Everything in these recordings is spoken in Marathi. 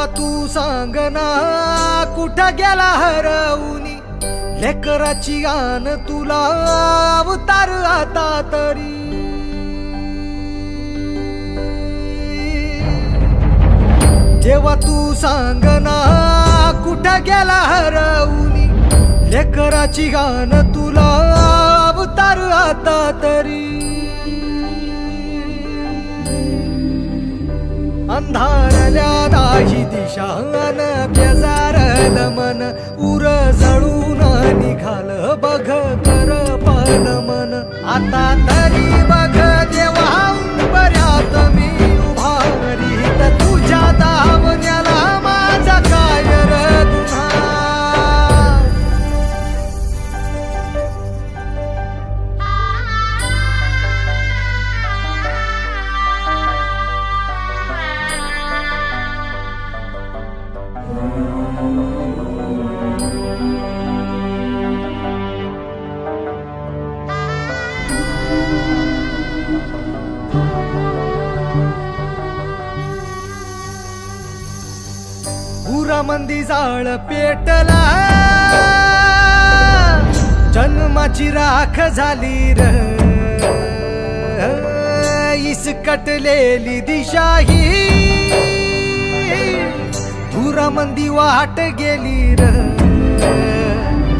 जेव्हा तू सांगना कुठं गेला हरवूनी, लेकराची गान तुला अवतार आता तरी। जेव्हा तू सांगना कुठं गेला हरवूनी, लेकराची गान तुला अवतार आता तरी। अंधारल्या दाही दिशा अन बेजारल मन, उर जळून निघाल बघ कर पाल मन। आता तरी बघ देवा उंबऱ्यात मी उभारीत, तुझ्या धावण्याला माझा काय र गुन्हा। मंदी जाळ पेटला, जन्माची राख झाली र। इसकटलेली दिशा ही धुरामंदी वाट गेली र।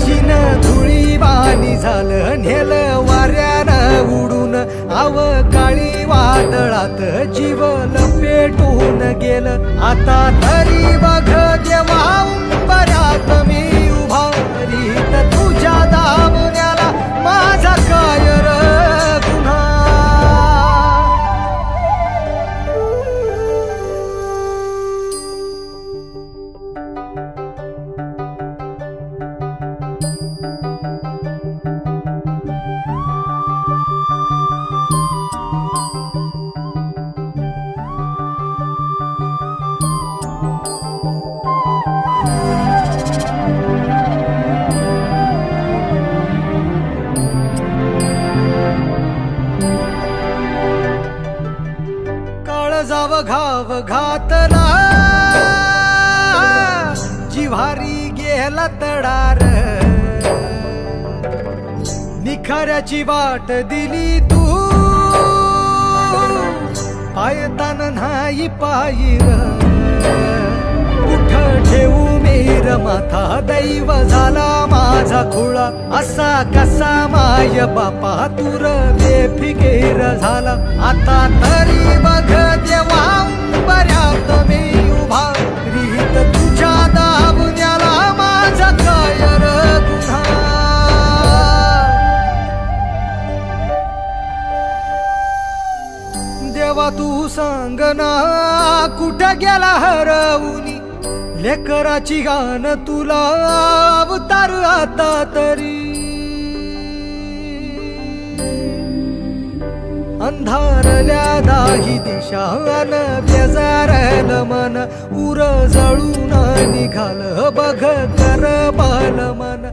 चिन धुळी बाणी झालं नेल वाऱ्यानं उडून, अवकाळी वादळात जीव लपेटून गेलं। आता तरी बघ देवा उंबऱ्यात मी उभारीत, तुझ्या दावण्याला माझा काय र गुन्हा। जाव घाव घातला, जिव्हारी गेला तडार। निखाऱ्याची वाट दिली तू, पायतान नाही पायीर। कुठ ठेवू मेर माथा, दैव झाला माझा खुळा। असा कसा माय बापा तुर बेफिकेर झाला। आता तरी बघ देवा उंबऱ्यात मी उभारीत, तुझ्या दावण्याला माझा काय र गुन्हा। देवा तू सांगना कुठं गेला हरवूनी, लेकराची गान तुला अवतार आता तरी। अंधारल्या दाही दिशा अन बेजारल मन, उर जळून निघाल बघ कर पाल मन।